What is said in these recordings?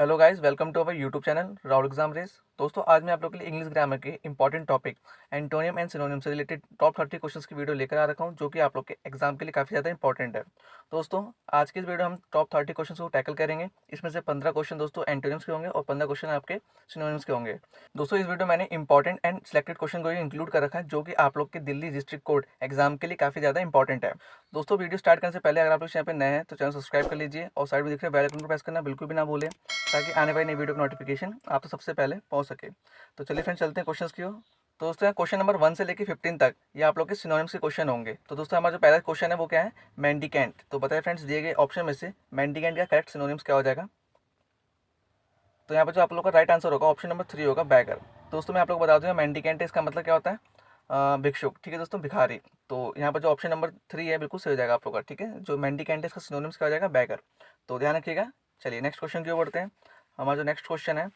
Hello guys, welcome to our YouTube channel Rahul exam race. दोस्तों, आज मैं आप लोगों के लिए इंग्लिश ग्रामर के important topic antonym and synonym से रिलेटेड टॉप 30 क्वेश्चंस की वीडियो लेकर आ रखा हूं, जो कि आप लोग के एग्जाम के लिए काफ़ी ज़्यादा इंपॉर्टेंट है। दोस्तों, आज की इस वीडियो हम टॉप 30 क्वेश्चंस को टैकल करेंगे। इसमें से 15 क्वेश्चन दोस्तों एंटोनिम्स के होंगे और 15 क्वेश्चन आपके सिनोनिम्स के होंगे। दोस्तों, इस वीडियो मैंने इंपॉर्टेंट एंड सिलेक्टेड क्वेश्चन को इंक्लूड कर रखा है, जो कि आप लोग के दिल्ली डिस्ट्रिक्ट कोर्ट एग्जाम के लिए काफ़ी ज़्यादा इंपॉर्टेंट है। दोस्तों, वीडियो स्टार्ट करने से पहले अगर आप लोग चैनल पर नए हैं तो चैनल सब्सक्राइब कर लीजिए और साइड में दिख रहे बेल आइकन को प्रेस करना बिल्कुल भी ना भूलें, ताकि आने वाली नई वीडियो की नोटिफिकेशन आप तो सबसे पहले पहुंच सके। तो चलिए फ्रेंड्स, चलते हैं क्वेश्चंस की ओर। तो दोस्तों, यहाँ क्वेश्चन नंबर 1 से लेकर 15 तक ये आप लोग के सिनोनिम्स के क्वेश्चन होंगे। तो दोस्तों, हमारा जो पहला क्वेश्चन है वो क्या है? मेंडिकेंट। तो बताइए फ्रेंड्स, दिए गए ऑप्शन में से मेंडिकेंट का करेक्ट सिनोनिम्स क्या हो जाएगा? तो यहाँ पर जो आप लोग का राइट आंसर होगा ऑप्शन नंबर 3 होगा, बैगर। दोस्तों, मैं आप लोग को बता दूँ, मेंडिकेंट इसका मतलब क्या होता है? भिक्षुक। ठीक है दोस्तों, भिखारी। तो यहाँ पर जो ऑप्शन नंबर 3 है बिल्कुल सही हो जाएगा आप लोग का। ठीक है, जो मेंडिकेंट है इसका सिनोनिम्स क्या हो जाएगा? बैगर। तो ध्यान रखिएगा। चलिए नेक्स्ट क्वेश्चन की ओर बढ़ते हैं। हमारा जो नेक्स्ट क्वेश्चन है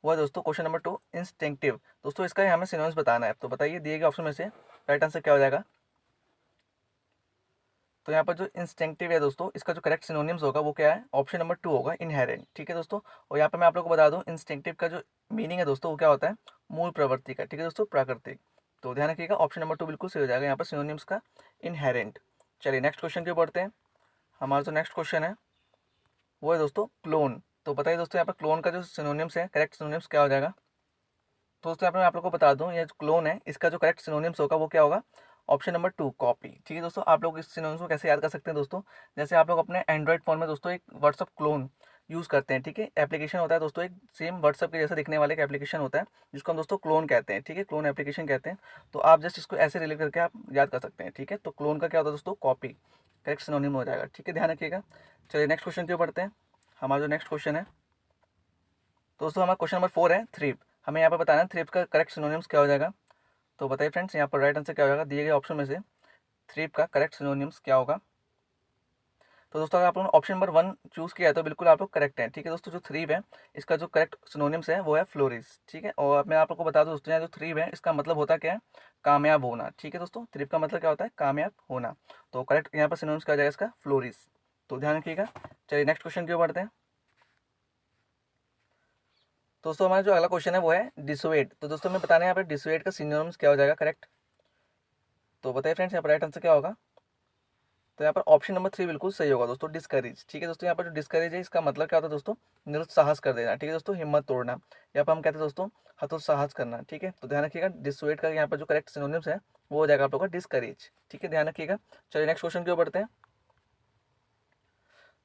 वो है दोस्तों क्वेश्चन नंबर 2, इंस्टिंक्टिव। दोस्तों, इसका हमें सिनोनिम्स बताना है। तो बताइए दिए गए ऑप्शन में से राइट आंसर क्या हो जाएगा? तो यहाँ पर जो इंस्टिंक्टिव है दोस्तों, इसका जो करेक्ट सिनोनिम्स होगा वो क्या है? ऑप्शन नंबर 2 होगा, इनहेरेंट। ठीक है दोस्तों, और यहाँ पर मैं आप लोग को बता दूँ, इंस्टिंक्टिव का जो मीनिंग है दोस्तों वो क्या होता है? मूल प्रवृत्ति का। ठीक है दोस्तों, प्राकृतिक। तो ध्यान रखिएगा, ऑप्शन नंबर 2 बिल्कुल सही हो जाएगा यहाँ पर सिनोनिम्स का, इनहेरेंट। चलिए नेक्स्ट क्वेश्चन की ओर बढ़ते हैं। हमारा जो नेक्स्ट क्वेश्चन है वो है दोस्तों क्लोन। तो बताइए दोस्तों, यहाँ पर क्लोन का जो सिनोनिम्स है, करेक्ट सिनोनिम्स क्या हो जाएगा? तो दोस्तों, यहाँ पे मैं आप लोग को बता दूं, ये जो क्लोन है इसका जो करेक्ट सिनोनिम्स होगा वो क्या होगा? Option number 2, copy. ठीक है दोस्तों, आप लोग इस सिनोनिम्स को कैसे याद कर सकते हैं दोस्तों? जैसे आप लोग अपने एंड्रॉइड फ़ोन में दोस्तों एक व्हाट्सअप क्लोन यूज़ करते हैं। ठीक है, एप्लीकेशन होता है दोस्तों, एक सेम व्हाट्सअप के जैसा दिखने वाले एक एप्लीकेशन होता है, जिसको हम दोस्तों क्लोन कहते हैं। ठीक है, क्लोन एप्लीकेशन कहते हैं। तो आप जस्ट इसको ऐसे रिलेट करके आप याद कर सकते हैं। ठीक है, तो क्लोन का क्या होता है दोस्तों? कॉपी। करेक्ट सिनोनिम हो जाएगा। ठीक है, ध्यान रखिएगा। चलिए नेक्स्ट क्वेश्चन की ओर बढ़ते हैं। हमारा जो नेक्स्ट क्वेश्चन है दोस्तों, हमारा क्वेश्चन नंबर 4 है, थ्रिप। हमें यहाँ पर बताना है थ्रिप का करेक्ट सिनोनिम्स क्या हो जाएगा। तो बताइए फ्रेंड्स, यहाँ पर राइट आंसर क्या हो जाएगा? दिए गए ऑप्शन में से थ्रिप का करेक्ट सिनोनिम्स क्या होगा? तो दोस्तों, अगर आप लोगों ने ऑप्शन नंबर 1 चूज़ किया है तो बिल्कुल आप लोग करेक्ट हैं। ठीक है दोस्तों, जो थ्रिप है इसका जो करेक्ट सिनोनिम्स है वो है फ्लोरिस। ठीक है, और मैं आप लोग को बता दूं दोस्तों, यहाँ जो थ्रिप है इसका मतलब होता क्या है? कामयाब होना। ठीक है दोस्तों, थ्रिप का मतलब क्या होता है? कामयाब होना। तो करेक्ट यहाँ पर सिनोनिम्स क्या हो जाएगा इसका? फ्लोरिस। तो ध्यान रखिएगा। चलिए नेक्स्ट क्वेश्चन की ओर बढ़ते हैं। दोस्तों, हमारा जो अगला क्वेश्चन है वो है डिसोएड। तो दोस्तों, हमें बताना है यहाँ पर डिसोएड का सिनोनिम्स क्या हो जाएगा करेक्ट। तो बताइए फ्रेंड्स, यहाँ पर राइट आंसर क्या होगा? तो यहाँ पर ऑप्शन नंबर 3 बिल्कुल सही होगा दोस्तों, डिस्करेज। ठीक है दोस्तों, यहाँ पर जो डिस्करेज है इसका मतलब क्या होता है दोस्तों? निरुत्साहस कर देना। ठीक है दोस्तों, हिम्मत तोड़ना। यहाँ पर हम कहते हैं दोस्तों हतोत्साहस करना। ठीक है, तो ध्यान रखिएगा, डिसुएट का यहाँ पर जो करेक्ट सिनोनिम्स है वो हो जाएगा आप लोग का डिस्करेज। ठीक है, ध्यान रखिएगा। चलिए नेक्स्ट क्वेश्चन की ओर बढ़ते हैं।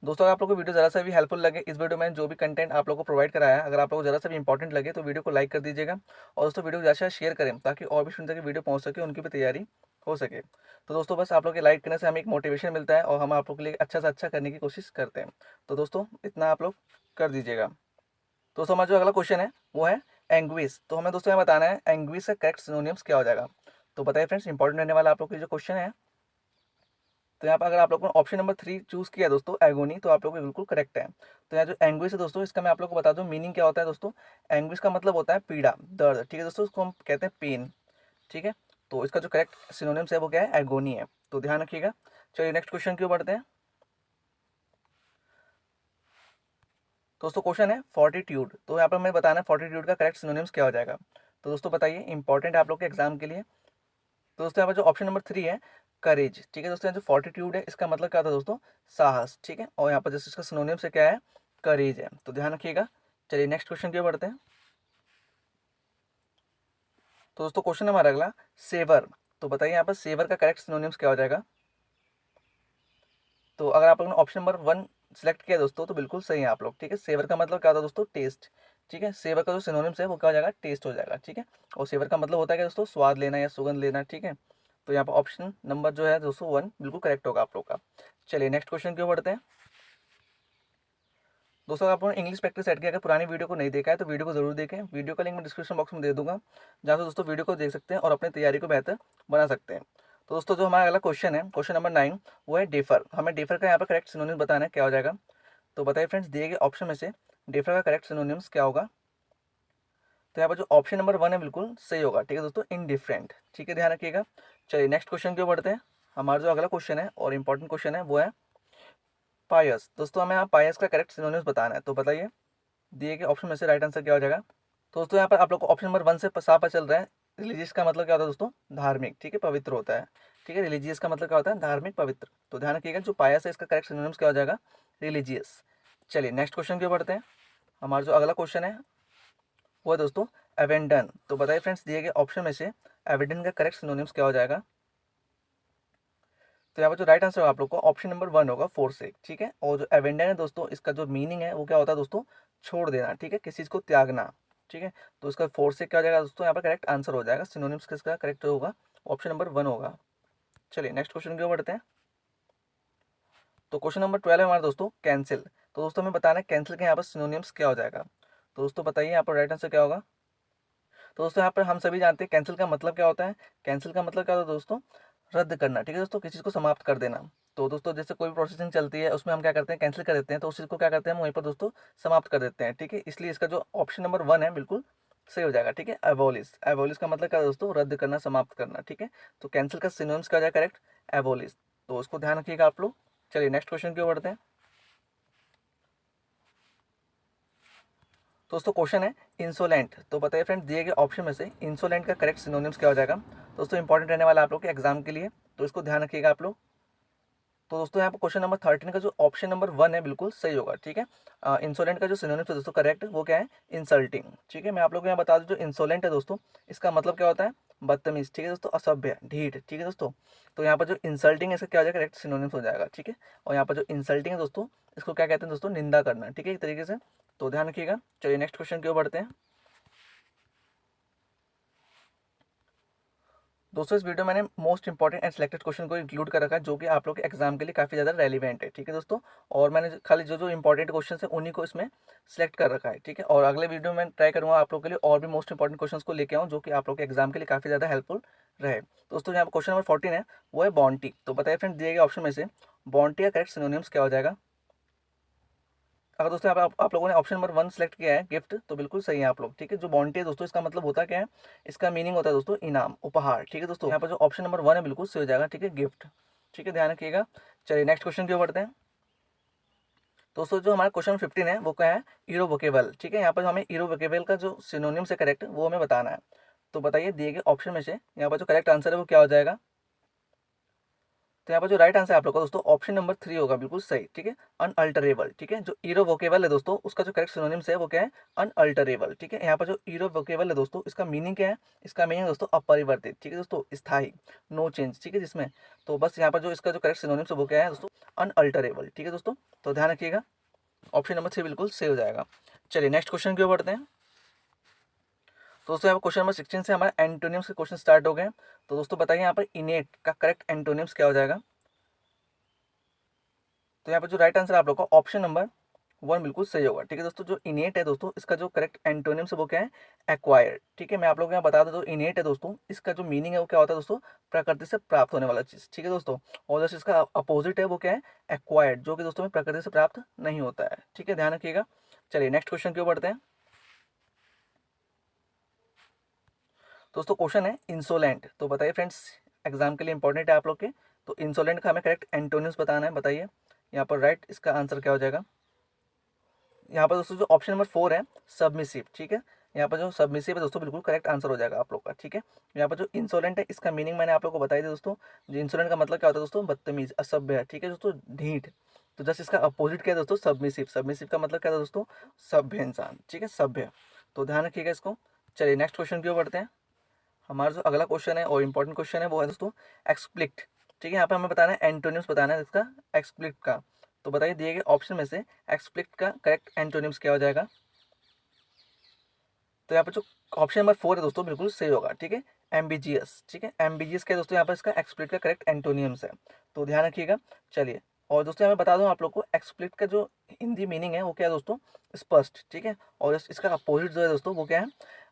दोस्तों, अगर आप लोग को वीडियो ज़रा सा भी हेल्पफुल लगे, इस वीडियो में जो भी कंटेंट आप लोग को प्रोवाइड कराया है, अगर आप लोग को ज़रा सा भी इंपॉर्टेंट लगे तो वीडियो को लाइक कर दीजिएगा, और दोस्तों वीडियो को ज़्यादा से शेयर करें, ताकि और भी स्टूडेंट तक वीडियो पहुंच सके, उनकी भी तैयारी हो सके। तो दोस्तों, बस आप लोग के लाइक करने से हमें एक मोटिवेशन मिलता है और हम आप लोग के लिए अच्छा से अच्छा करने की कोशिश करते हैं। तो दोस्तों, इतना आप लोग कर दीजिएगा। दोस्तों, हमारा जो अगला क्वेश्चन है वो है एंग्विश। तो हमें दोस्तों यहाँ बताना है एंग्विश का करेक्ट सिनोनिम्स क्या हो जाएगा। तो बताइए फ्रेंड्स, इंपॉर्टेंट रहने वाला आप लोग की जो क्वेश्चन है। तो यहाँ पर अगर आप लोगों ने ऑप्शन नंबर 3 चूज किया दोस्तों, एगोनी, तो आप लोग बिल्कुल करेक्ट है। तो यहाँ जो एंग्विश है दोस्तों, इसका मैं आप लोग को बता दूं मीनिंग क्या होता है दोस्तों। एंग्विश का मतलब होता है पीड़ा, दर्द। ठीक है दोस्तों, इसको हम कहते हैं पेन। ठीक है, तो इसका जो करेक्ट सिनोनिम्स है वो क्या है? एगोनी है। तो ध्यान रखिएगा। चलिए नेक्स्ट क्वेश्चन की ओर बढ़ते हैं। दोस्तों, क्वेश्चन है फोर्टिट्यूड। तो यहाँ पर हमें बताना है फोर्टिट्यूड का करेक्ट सिनोनिम्स क्या हो जाएगा। तो दोस्तों बताइए, इंपॉर्टेंट है आप लोग के एग्जाम के लिए। तो दोस्तों, यहाँ पर जो ऑप्शन नंबर 3 है, करेज। ठीक है दोस्तों, यहाँ जो फोर्टिट्यूड है इसका मतलब क्या होता है दोस्तों? साहस। ठीक है, और यहाँ पर जैसे इसका सिनोनिम से क्या है? करेज है। तो ध्यान रखिएगा। चलिए नेक्स्ट क्वेश्चन की ओर बढ़ते हैं। तो दोस्तों, क्वेश्चन हमारा अगला, सेवर। तो बताइए यहाँ पर सेवर का करेक्ट सिनोनिम्स क्या हो जाएगा। तो अगर आप लोगों ने ऑप्शन नंबर 1 सेलेक्ट किया दोस्तों तो बिल्कुल सही है आप लोग। ठीक है, सेवर का मतलब क्या होता है दोस्तों? टेस्ट। ठीक है, सेवर का जो सिनोनिम्स है वो क्या हो जाएगा? टेस्ट हो जाएगा। ठीक है, और सेवर का मतलब होता है क्या दोस्तों? स्वाद लेना या सुगंध लेना। ठीक है, तो यहाँ पर ऑप्शन नंबर जो है दोस्तों 1 बिल्कुल करेक्ट होगा आप लोग का। चलिए नेक्स्ट क्वेश्चन की ओर बढ़ते हैं। दोस्तों, आप लोगों ने इंग्लिश प्रैक्टिस सेट किया, अगर पुरानी वीडियो को नहीं देखा है तो वीडियो को जरूर देखें। वीडियो का लिंक मैं डिस्क्रिप्शन बॉक्स में दे दूंगा, जहाँ से दोस्तों वीडियो को देख सकते हैं और अपनी तैयारी को बेहतर बना सकते हैं। तो दोस्तों, जो हमारा अगला क्वेश्चन है, क्वेश्चन नंबर 9, वो है डेफर। हमें डेफर का यहाँ पर करेक्ट सिनोनिम बताना है, क्या हो जाएगा। तो बताइए फ्रेंड्स, दिए गए ऑप्शन में से डेफर का करेक्ट सिनोनिम्स क्या होगा। तो यहाँ पर जो ऑप्शन नंबर 1 है बिल्कुल सही होगा। ठीक है दोस्तों, इनडिफरेंट। ठीक है, ध्यान रखिएगा। चलिए नेक्स्ट क्वेश्चन की ओर बढ़ते हैं। हमारा जो अगला क्वेश्चन है और इंपॉर्टेंट क्वेश्चन है वो है पायस। दोस्तों, हमें यहाँ पायस का करेक्ट सिनोनिम्स बताना है। तो बताइए दिए गए ऑप्शन में से राइट आंसर क्या हो जाएगा। तो दोस्तों यहाँ पर आप लोग को ऑप्शन नंबर 1 से साफ पता चल रहा है, रिलीजियस का मतलब क्या होता है दोस्तों, धार्मिक, ठीक है, पवित्र होता है। ठीक है, रिलीजियस का मतलब क्या होता है, धार्मिक, पवित्र। तो ध्यान रखिएगा जो पायस है इसका करेक्ट सिनोनिम्स क्या हो जाएगा, रिलीजियस। चलिए नेक्स्ट क्वेश्चन की ओर बढ़ते हैं। हमारा जो अगला क्वेश्चन है वो है दोस्तों एवेंडन। तो बताइए फ्रेंड्स, दिए गए ऑप्शन में से एवेंडन का करेक्ट सिनोनिम्स क्या हो जाएगा। तो यहाँ पर जो राइट आंसर होगा आप लोग को ऑप्शन नंबर 1 होगा, फोरसेक। ठीक है, और जो एवेंडन है दोस्तों, इसका जो मीनिंग है वो क्या होता है दोस्तों, छोड़ देना। ठीक है, किसी चीज़ को त्यागना। ठीक है, तो इसका फोरसेक क्या हो जाएगा दोस्तों, यहाँ पर करेक्ट आंसर हो जाएगा। सिनोनिम्स किसका करेक्ट होगा, ऑप्शन नंबर 1 होगा। चलिए नेक्स्ट क्वेश्चन की ओर बढ़ते हैं। तो क्वेश्चन नंबर 12 है हमारा दोस्तों कैंसिल। तो दोस्तों हमें बताना है कैंसिल के यहाँ पर सिनोनिम्स क्या हो जाएगा। तो दोस्तों बताइए यहाँ पर राइट आंसर क्या होगा। तो दोस्तों यहाँ पर हम सभी जानते हैं कैंसिल का मतलब क्या होता है। कैंसिल का मतलब क्या होता है दोस्तों, रद्द करना। ठीक है दोस्तों, किसी चीज़ को समाप्त कर देना। तो दोस्तों जैसे कोई भी प्रोसेसिंग चलती है उसमें हम क्या करते हैं, कैंसिल कर देते हैं, तो उस चीज़ को क्या करते हैं हम वहीं पर दोस्तों समाप्त कर देते हैं। ठीक है, इसलिए इसका जो ऑप्शन नंबर 1 है बिल्कुल सही हो जाएगा। ठीक है, एबोलिश। एबोलिश का मतलब क्या है दोस्तों, रद्द करना, समाप्त करना। ठीक है, तो कैंसिल का सिनोनिम्स क्या हो जाएगा करेक्ट, एबोलिश। तो उसको ध्यान रखिएगा आप लोग। चलिए नेक्स्ट क्वेश्चन की ओर बढ़ते हैं। दोस्तों क्वेश्चन है इंसोलेंट। तो बताइए फ्रेंड, दिए गए ऑप्शन में से इंसोलेंट का करेक्ट सिनोनिम्स क्या हो जाएगा। दोस्तों इंपॉर्टेंट रहने वाला है आप लोग के एग्जाम के लिए, तो इसको ध्यान रखिएगा आप लोग। तो दोस्तों यहाँ पर क्वेश्चन नंबर 13 का जो ऑप्शन नंबर 1 है बिल्कुल सही होगा। ठीक है, इंसोलेंट का जो सिनोनिम्स है दोस्तों करेक्ट वो क्या है, इंसल्टिंग। ठीक है, मैं आप लोगों को यहाँ बता दूं जो इंसोलेंट है दोस्तों, इसका मतलब क्या होता है, बदतमीज। ठीक है दोस्तों, असभ्य, ढीठ। ठीक है दोस्तों, तो यहाँ पर जो इंसल्टिंग है इसका क्या हो जाएगा, करेक्ट सिनोनिम्स हो जाएगा। ठीक है, और यहाँ पर जो इंसल्टिंग है दोस्तों, इसको क्या कहते हैं दोस्तों, निंदा करना। ठीक है, एक तरीके से, तो ध्यान रखिएगा। चलिए नेक्स्ट क्वेश्चन की ओर बढ़ते हैं। दोस्तों इस वीडियो में मैंने most important and selected question को इंक्लूड कर रखा है जो कि आप लोग के एग्जाम के लिए काफ़ी ज़्यादा रेलिवेंट है। ठीक है दोस्तों, और मैंने खाली जो जो इंपॉर्टेंट क्वेश्चन है उन्हीं को इसमें सिलेक्ट कर रखा है। ठीक है, और अगले वीडियो में ट्राई करूँगा आप लोग के लिए और भी मोस्ट इंपॉर्टेंट क्वेश्चन को लेके आऊँ जो कि आप लोग के एग्जाम के लिए काफ़ी ज़्यादा हेल्पफुल रहे। दोस्तों यहाँ पर क्वेश्चन नंबर 14 है, वो है बॉन्टी। तो बताइए फ्रेंड, दिए गए ऑप्शन में से बॉन्टी का करेक्ट सिनोनिम्स क्या हो जाएगा। अगर दोस्तों यहाँ पे आप लोगों ने ऑप्शन नंबर 1 सेलेक्ट किया है गिफ्ट, तो बिल्कुल सही है आप लोग। ठीक है, जो बॉन्टी है दोस्तों इसका मतलब होता क्या है, इसका मीनिंग होता है दोस्तों इनाम, उपहार। ठीक है दोस्तों, यहाँ पर जो ऑप्शन नंबर 1 है बिल्कुल सही हो जाएगा। ठीक है, गिफ्ट। ठीक है, ध्यान रखिएगा। चलिए नेक्स्ट क्वेश्चन की ओर बढ़ते हैं। दोस्तों जो हमारा क्वेश्चन 15 है वो क्या है, इरोवोकेबल। ठीक है, यहाँ पर हमें इरोवोकेबल का जो सिनोनिम्स है करेक्ट वो हमें बताना है। तो बताइए दिए गए ऑप्शन में से यहाँ पर जो करेक्ट आंसर है वो क्या हो जाएगा। तो यहाँ पर जो राइट आंसर है आप लोग का दोस्तों ऑप्शन नंबर 3 होगा, बिल्कुल सही। ठीक है, अनअल्टरेबल। ठीक है, जो इरोवोकेबल है दोस्तों उसका जो करेक्ट सिनोनिम्स है वो क्या है, अनअल्टरेबल। ठीक है, यहाँ पर जो इरोवोकेबल है दोस्तों इसका मीनिंग क्या है, इसका मीनिंग दोस्तों अपरिवर्तित। ठीक है दोस्तों, स्थायी, नो चेंज। ठीक है, जिसमें तो बस यहाँ पर जो इसका जो करेक्ट सिनोनिम्स है वो क्या है दोस्तों, अनअल्टरेबल। ठीक है दोस्तों, तो ध्यान रखिएगा ऑप्शन नंबर 3 बिल्कुल सही हो जाएगा। चलिए नेक्स्ट क्वेश्चन की ओर बढ़ते हैं। तो दोस्तों यहाँ पर क्वेश्चन नंबर 16 से हमारे एंटोनिम्स के क्वेश्चन स्टार्ट हो गए। तो दोस्तों बताइए यहाँ पर इनेट का करेक्ट एंटोनिम्स क्या हो जाएगा। तो यहाँ पर जो राइट आंसर आप लोग का ऑप्शन नंबर 1 बिल्कुल सही होगा। ठीक है दोस्तों, जो इनेट है दोस्तों इसका जो करेक्ट एंटोनिम्स है वो क्या है, एक्वायर्ड। ठीक है, मैं आप लोगों को यहाँ बता दूं जो इनेट है दोस्तों इसका जो मीनिंग है वो क्या होता है दोस्तों, प्रकृति से प्राप्त होने वाला चीज़। ठीक है दोस्तों, और जैसे इसका अपोजिट है वो क्या है, एक्वायर्ड, जो कि दोस्तों में प्रकृति से प्राप्त नहीं होता है। ठीक है, ध्यान रखिएगा। चलिए नेक्स्ट क्वेश्चन की ओर बढ़ते हैं। दोस्तों क्वेश्चन है इंसोलेंट। तो बताइए फ्रेंड्स, एग्जाम के लिए इंपॉर्टेंट है आप लोग के, तो इंसोलेंट का हमें करेक्ट एंटोनिम्स बताना है। बताइए यहाँ पर राइट इसका आंसर क्या हो जाएगा। यहाँ पर दोस्तों जो ऑप्शन नंबर 4 है, सबमिसिव। ठीक है, यहाँ पर जो सबमिसिव है दोस्तों बिल्कुल करेक्ट आंसर हो जाएगा आप लोग का। ठीक है, यहाँ पर जो इंसोलेंट है इसका मीनिंग मैंने आप लोग को बताई थी दोस्तों। जो इंसोलेंट का मतलब क्या होता है दोस्तों, बदतमीज, असभ्य। ठीक है दोस्तों, ढीठ। तो जस्ट इसका अपोजिट क्या है दोस्तों, सबमिसिव। सबमिसिव का मतलब क्या था दोस्तों, सभ्य इंसान। ठीक है, सभ्य। तो ध्यान रखिएगा इसको। चलिए नेक्स्ट क्वेश्चन की ओर बढ़ते हैं। हमारा जो अगला क्वेश्चन है और इंपॉर्टेंट क्वेश्चन है वो है दोस्तों एक्सप्लिक्ट। ठीक है, यहाँ पे हमें बताना है एंटोनिम्स बताना है इसका एक्सप्लिक्ट का। तो बताइए दिए गए ऑप्शन में से एक्सप्लिक्ट का करेक्ट एंटोनिम्स क्या हो जाएगा। तो यहाँ पर जो ऑप्शन नंबर 4 है दोस्तों बिल्कुल सही होगा। ठीक है, एम्बिजियस। ठीक है, एम्बिजियस क्या है दोस्तों, यहाँ पर इसका एक्सप्लिक्ट का करेक्ट एंटोनिम्स है। तो ध्यान रखिएगा। चलिए, और दोस्तों मैं बता दूं आप लोग को एक्सप्लिक्ट का जो हिंदी मीनिंग है वो क्या है दोस्तों, स्पष्ट। ठीक है, और इसका अपोजिट जो है दोस्तों वो क्या है,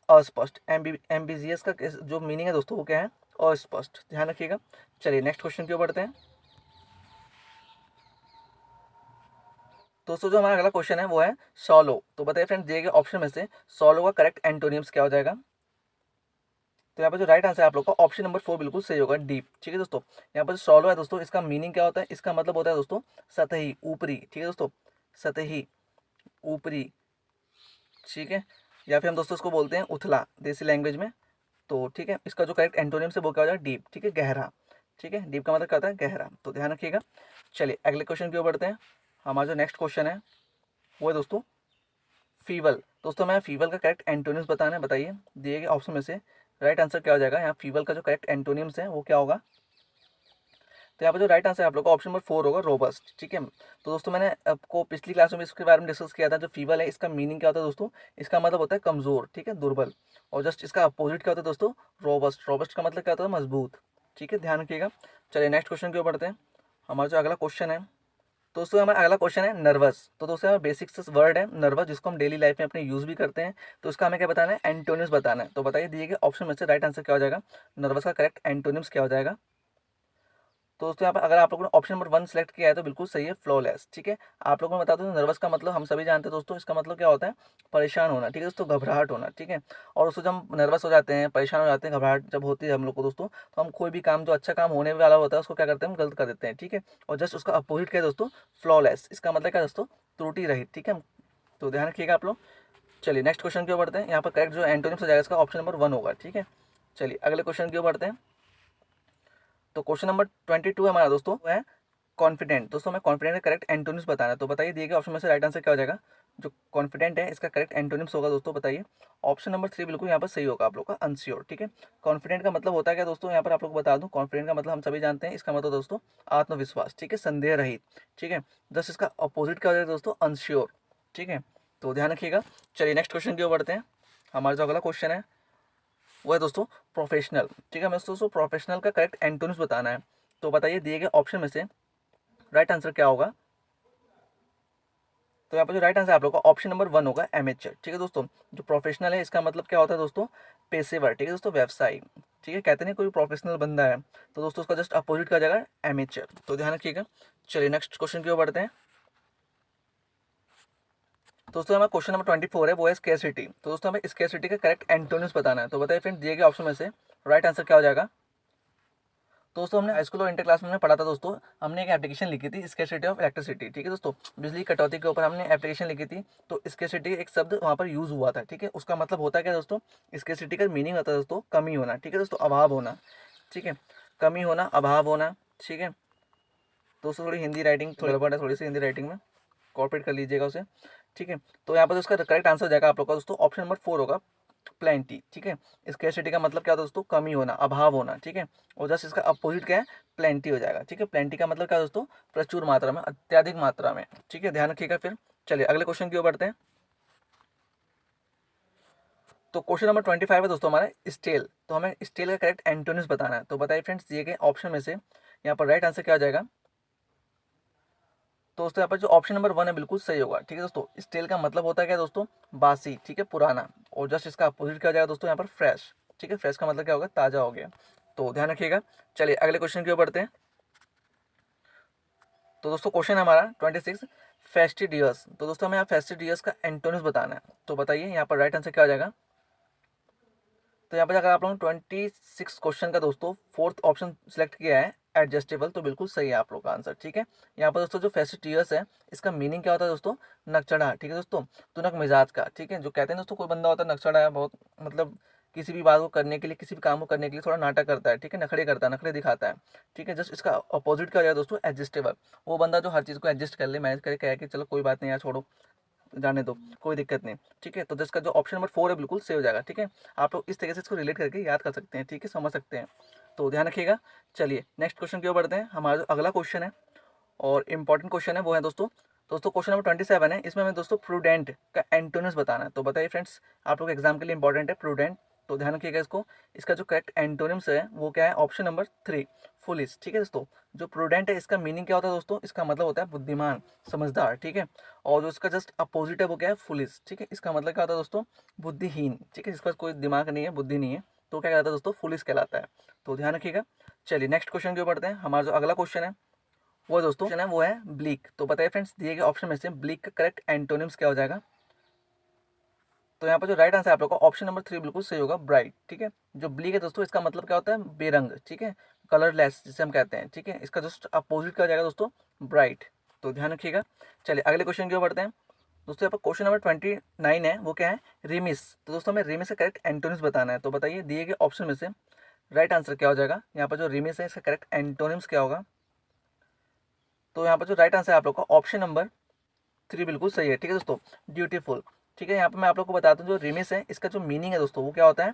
अस्पष्ट। एम्बिजियस का जो मीनिंग है दोस्तों वो क्या है, अस्पष्ट। ध्यान रखिएगा। चलिए नेक्स्ट क्वेश्चन की ओर बढ़ते हैं। दोस्तों जो हमारा अगला क्वेश्चन है वो है सॉलो। तो बताइए फ्रेंड्स, दिए गए ऑप्शन में से सॉलो का करेक्ट एंटोनिम्स क्या हो जाएगा। तो यहाँ पर जो राइट आंसर है आप लोग का ऑप्शन नंबर 4 बिल्कुल सही होगा, डीप। ठीक है दोस्तों, यहाँ पर जो सॉलो है दोस्तों इसका मीनिंग क्या होता है, इसका मतलब होता है दोस्तों सतही, ऊपरी। ठीक है दोस्तों, सतही, ऊपरी, ठीक है, या फिर हम दोस्तों इसको बोलते हैं उथला देसी लैंग्वेज में। तो ठीक है, इसका जो करेक्ट एंटोनिम्स है वो क्या हो जाएगा, डीप। ठीक है, गहरा। ठीक है, डीप का मतलब क्या होता है, गहरा। तो ध्यान रखिएगा। चलिए अगले क्वेश्चन की ओर बढ़ते हैं। हमारा जो नेक्स्ट क्वेश्चन है वो है दोस्तों फीवल। दोस्तों हमें फीवल का करेक्ट एंटोनिम्स बताना है। बताइए दिए गए ऑप्शन में से राइट आंसर क्या हो जाएगा। यहाँ फीवल का जो करेक्ट एंटोनिम्स है वो क्या होगा। तो यहाँ पर जो राइट आंसर है आप लोग का ऑप्शन नंबर 4 होगा, रोबस्ट। ठीक है, तो दोस्तों मैंने आपको पिछली क्लास में इसके बारे में डिस्कस किया था। जो फीवल है इसका मीनिंग क्या होता है दोस्तों, इसका मतलब होता है कमजोर। ठीक है, दुर्बल। और जस्ट इसका अपोजिट क्या होता है दोस्तों, रोबस्ट। रोबस्ट का मतलब क्या होता है, मजबूत। ठीक है, ध्यान रखिएगा। चलिए नेक्स्ट क्वेश्चन की ओर बढ़ते हैं। हमारा जो अगला क्वेश्चन है दोस्तों, हमारा अगला क्वेश्चन है नर्वस। तो दोस्तों हमारा बेसिक वर्ड है नर्वस, जिसको हम डेली लाइफ में अपने यूज भी करते हैं। तो इसका हमें क्या बताना है, एंटोनिम्स बताना है। तो बताइए दिए गए ऑप्शन में से राइट आंसर क्या हो जाएगा, नर्वस का करेक्ट एंटोनिम्स क्या हो जाएगा। तो दोस्तों यहाँ पर अगर आप लोगों ने ऑप्शन नंबर 1 सेलेक्ट किया है तो बिल्कुल सही है, फ्लॉलेस। ठीक है, आप लोगों को बता दूं नर्वस का मतलब हम सभी जानते हैं दोस्तों, इसका मतलब क्या होता है, परेशान होना। ठीक है दोस्तों, घबराहट होना। ठीक है, और दोस्तों जब हम नर्वस हो जाते हैं, परेशान हो जाते हैं, घबराहट जब होती है हम लोग को दोस्तों, तो हम कोई भी काम जो अच्छा काम होने वाला होता है उसको क्या करते हैं, हम गलत कर देते हैं। ठीक है, और जस्ट उसका अपोजिट क्या है दोस्तों, फ्लॉलेस। इसका मतलब क्या है दोस्तों, त्रुटि रहित। ठीक है, तो ध्यान रखिएगा आप लोग। चलिए नेक्स्ट क्वेश्चन की ओर बढ़ते हैं। यहाँ पर करेक्ट जो एंटोनिम्स हो जाएगा इसका ऑप्शन नंबर 1 होगा। ठीक है, चलिए अगले क्वेश्चन की ओर बढ़ते हैं। तो क्वेश्चन नंबर 22 हमारा दोस्तों है कॉन्फिडेंट। दोस्तों हमें कॉन्फिडेंट का करेक्ट एंटोनिम्स बताना है। तो बताइए दिए गए ऑप्शन में से राइट आंसर क्या हो जाएगा। जो कॉन्फिडेंट है इसका करेक्ट एंटोनिम्स होगा दोस्तों, बताइए। ऑप्शन नंबर 3 बिल्कुल यहाँ पर सही होगा आप लोग का, अनश्योर। ठीक है, कॉन्फिडेंट का मतलब होता है क्या दोस्तों, यहाँ पर आप लोग को बता दूं, कॉन्फिडेंट का मतलब हम सभी जानते हैं, इसका मतलब दोस्तों आत्मविश्वास। ठीक है, संदेह रहित। ठीक है, जस्ट इसका अपोजिट क्या हो जाएगा दोस्तों, अनश्योर। ठीक है, तो ध्यान रखिएगा। चलिए नेक्स्ट क्वेश्चन की ओर बढ़ते हैं। हमारा जो अगला क्वेश्चन है वो है दोस्तों प्रोफेशनल। ठीक है, हमें दोस्तों प्रोफेशनल का करेक्ट एंटोनिम्स बताना है। तो बताइए दिए गए ऑप्शन में से राइट आंसर क्या होगा। तो यहाँ पर जो राइट आंसर आप लोग का ऑप्शन नंबर 1 होगा, एमेचर। ठीक है दोस्तों, जो प्रोफेशनल है इसका मतलब क्या होता है दोस्तों, पेशेवर। ठीक है दोस्तों, व्यवसायी। ठीक है, कहते नहीं कोई प्रोफेशनल बंदा है, तो दोस्तों उसका जस्ट अपोजिट क्या जाएगा, एमेचर। तो ध्यान रखिएगा। चलिए नेक्स्ट क्वेश्चन की ओर बढ़ते हैं। दोस्तों हमारा क्वेश्चन नंबर 24 है, वो है स्केर्सिटी। तो दोस्तों हमें स्केर्सिटी का करेक्ट एंटोनिम्स बताना है। तो बताइए फ्रेंड दिए गए ऑप्शन में से राइट आंसर क्या हो जाएगा। दोस्तों हमने हाई स्कूल और इंटर क्लास में हमने पढ़ा था दोस्तों, हमने एक एप्लीकेशन लिखी थी, स्केर्सिटी ऑफ इलेक्ट्रिसिटी। ठीक है दोस्तों, बिजली कटौती के ऊपर हमने एप्लीकेशन लिखी थी। तो स्केर्सिटी एक शब्द वहाँ पर यूज हुआ था। ठीक है, उसका मतलब होता है क्या दोस्तों, स्केर्सिटी का मीनिंग होता है दोस्तों कमी होना। ठीक है दोस्तों, अभाव होना। ठीक है, कमी होना, अभाव होना। ठीक है दोस्तों, थोड़ी हिंदी राइटिंग थोड़ी गड़बड़ है, थोड़ी सी हिंदी राइटिंग में कॉर्पोरेट कर लीजिएगा उसे। ठीक है, तो यहाँ पर उसका करेक्ट आंसर हो जाएगा आप लोग का दोस्तों, ऑप्शन नंबर 4 होगा, प्लेंटी। ठीक है, स्कैर्सिटी का मतलब क्या होता है दोस्तों, कमी होना, अभाव होना। ठीक है, और जस्ट इसका अपोजिट क्या है, प्लेंटी हो जाएगा। ठीक है, प्लेंटी का मतलब क्या है दोस्तों, प्रचुर मात्रा में, अत्यधिक मात्रा में। ठीक है, ध्यान रखिएगा। फिर चलिए अगले क्वेश्चन की ओर बढ़ते हैं। तो क्वेश्चन नंबर 25 है दोस्तों हमारा स्टेल। तो हमें स्टेल का करेक्ट एंटोनिम्स बताना है। तो बताइए फ्रेंड्स दिए गए ऑप्शन में से यहाँ पर राइट आंसर क्या आ जाएगा। तो दोस्तों यहाँ पर जो ऑप्शन नंबर 1 है बिल्कुल सही होगा। ठीक है दोस्तों, स्टेल का मतलब होता है क्या दोस्तों, बासी। ठीक है, पुराना। और जस्ट इसका अपोजिट क्या हो जाएगा दोस्तों, यहाँ पर फ्रेश। ठीक है, फ्रेश का मतलब क्या होगा, ताज़ा हो गया। तो ध्यान रखिएगा। चलिए अगले क्वेश्चन की ओर बढ़ते हैं। तो दोस्तों क्वेश्चन है हमारा 26, फेस्टिडियस। तो दोस्तों हमें यहाँ फेस्टिडियस का एंटोनिम्स बताना है। तो बताइए यहाँ पर राइट आंसर क्या हो जाएगा। तो यहाँ पर अगर आप लोगों ने 26 क्वेश्चन का दोस्तों फोर्थ ऑप्शन सेलेक्ट किया है, एडजस्टेबल, तो बिल्कुल सही है आप लोग का आंसर। ठीक है, यहाँ पर दोस्तों जो फेस्टिटियस है इसका मीनिंग क्या होता है दोस्तों, नकचढ़ा। ठीक है दोस्तों, तुनक मिजाज का। ठीक है, जो कहते हैं दोस्तों कोई बंदा होता है नकचढ़ा है बहुत, मतलब किसी भी बात को करने के लिए, किसी भी काम को करने के लिए थोड़ा नाटक करता है। ठीक है, नखड़े करता है, नखड़े दिखाता है। ठीक है, जस्ट इसका अपोजिट क्या हो जाएगा दोस्तों, एडजस्टेबल। वो बंदा जो हर चीज़ को एडजस्ट कर ले, मैनेज करके कहे कि चलो कोई बात नहीं यार, छोड़ो, जाने दो, कोई दिक्कत नहीं। ठीक है, तो जिसका जो ऑप्शन नंबर 4 है बिल्कुल सही हो जाएगा। ठीक है, आप लोग इस तरीके से इसको रिलेट करके याद कर सकते हैं। ठीक है, समझ सकते हैं, तो ध्यान रखिएगा। चलिए नेक्स्ट क्वेश्चन की ओर बढ़ते हैं। हमारा जो अगला क्वेश्चन है और इंपॉर्टेंट क्वेश्चन है वो है दोस्तों क्वेश्चन नंबर 27 है। इसमें हमें दोस्तों प्रूडेंट का एंटोनिम्स बताना है। तो बताइए फ्रेंड्स, आप लोग एग्जाम के लिए इंपॉर्टेंट है प्रूडेंट। तो ध्यान रखिएगा इसको, इसका जो करेक्ट एंटोनिम्स है वो क्या है, ऑप्शन नंबर 3, फुलिश। ठीक है दोस्तों, जो प्रूडेंट है इसका मीनिंग क्या होता है दोस्तों, इसका मतलब होता है बुद्धिमान, समझदार। ठीक है, और जो इसका जस्ट अपोजिट है वो क्या है, फुलिश। ठीक है, इसका मतलब क्या होता है दोस्तों, बुद्धिहीन। ठीक है, जिसके पास कोई दिमाग नहीं है, बुद्धि नहीं है, तो क्या कहलाता है दोस्तों, फुलिश कहलाता है। तो ध्यान रखिएगा। चलिए नेक्स्ट क्वेश्चन की बढ़ते हैं। हमारा जो अगला क्वेश्चन है वो दोस्तों है वो है ब्लीक। तो बताइए फ्रेंड्स दिए गए ऑप्शन में से ब्लीक का करेक्ट एंटोनिम्स क्या हो जाएगा। तो यहाँ पर जो राइट आंसर है आप लोग का ऑप्शन नंबर 3 बिल्कुल सही होगा, ब्राइट। ठीक है, जो ब्लीक है दोस्तों इसका मतलब क्या होता है, बेरंग। ठीक है, कलरलेस जिसे हम कहते हैं। ठीक है, इसका जस्ट अपोजिट क्या हो जाएगा दोस्तों, ब्राइट। तो ध्यान रखिएगा। चलिए अगले क्वेश्चन की ओर बढ़ते हैं। दोस्तों यहाँ पर क्वेश्चन नंबर 29 है, वो क्या है, रिमिस। तो दोस्तों हमें रिमिस का करेक्ट एंटोनिम्स बताना है। तो बताइए दिए गए ऑप्शन में से राइट आंसर क्या हो जाएगा। यहाँ पर जो रिमिस है इसका करेक्ट एंटोनिम्स क्या होगा। तो यहाँ पर जो राइट आंसर है आप लोग का ऑप्शन नंबर 3 बिल्कुल सही है। ठीक है दोस्तों, ड्यूटीफुल। ठीक है, यहाँ पर मैं आप लोग को बताता हूँ जो रिमिस है इसका जो मीनिंग है दोस्तों वो क्या होता है,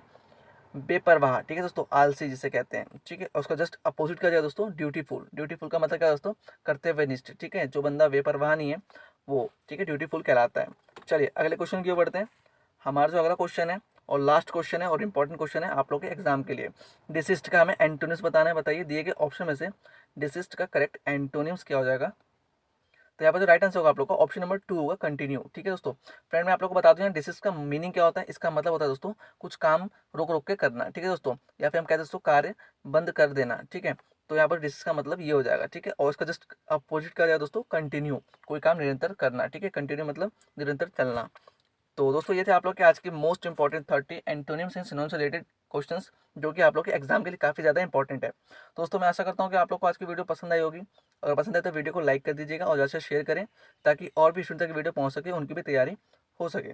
बेपरवाह। ठीक है दोस्तों, आलसी जिसे कहते हैं। ठीक है, और उसका जस्ट अपोजिट क्या जाए दोस्तों, ड्यूटीफुल। ड्यूटीफुल का मतलब क्या है दोस्तों, कर्तव्य निष्ठ। ठीक है, जो बंदा बेपरवाह नहीं है वो, ठीक है, ड्यूटीफुल कहलाता है। चलिए अगले क्वेश्चन की ओर बढ़ते हैं। हमारा जो अगला क्वेश्चन है और लास्ट क्वेश्चन है और इंपॉर्टेंट क्वेश्चन है आप लोग के एग्जाम के लिए। डिसिस्ट का हमें एंटोनिम्स बताना है। बताइए दिए गए ऑप्शन में से डिसिस्ट का करेक्ट एंटोनिम्स क्या हो जाएगा। तो यहाँ पर जो राइट आंसर होगा आप लोग का ऑप्शन नंबर 2 होगा, कंटिन्यू। ठीक है दोस्तों, फ्रेंड मैं आप लोग को बता दूं यहाँ डिसिस्ट का मीनिंग क्या होता है। इसका मतलब होता है दोस्तों कुछ काम रोक रोक के करना। ठीक है दोस्तों, या फिर हम कहते हैं दोस्तों कार्य बंद कर देना। ठीक है, तो यहाँ पर डिसिस्ट का मतलब ये हो जाएगा। ठीक है, और इसका जस्ट अपोजिट क्या जाएगा दोस्तों, कंटिन्यू, कोई काम निरंतर करना। ठीक है, कंटिन्यू मतलब निरंतर चलना। तो दोस्तों ये थे आप लोग के आज के most important 30 antonyms and synonyms से रिलेटेड क्वेश्चंस, जो कि आप लोग के एग्जाम के लिए काफ़ी ज़्यादा इंपॉर्टेंट है। दोस्तों मैं आशा करता हूँ कि आप लोग को आज की वीडियो पसंद आई होगी। अगर पसंद आए तो वीडियो को लाइक कर दीजिएगा और ज़्यादा से शेयर करें, ताकि और भी स्टूडेंट तक वीडियो पहुँच सके, उनकी भी तैयारी हो सके।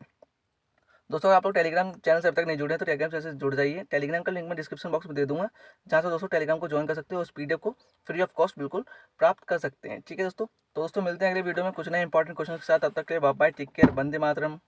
दोस्तों अगर आप लोग टेलीग्राम चैनल से अब तक नहीं जुड़े हैं तो टेलीग्राम चैनल से जुड़ जाइए। टेलीग्राम का लिंक मैं डिस्क्रिप्शन बॉक्स में दे दूंगा, जहाँ से दोस्तों टेलीग्राम को ज्वाइन कर सकते हो, उस पीडीएफ को फ्री ऑफ कॉस्ट बिल्कुल प्राप्त कर सकते हैं। ठीक है दोस्तों, तो दोस्तों मिलते हैं अगले वीडियो में कुछ नए इंपॉर्टेंट क्वेश्चन के साथ। तब तक के लिए bye bye, take care, Vande Mataram.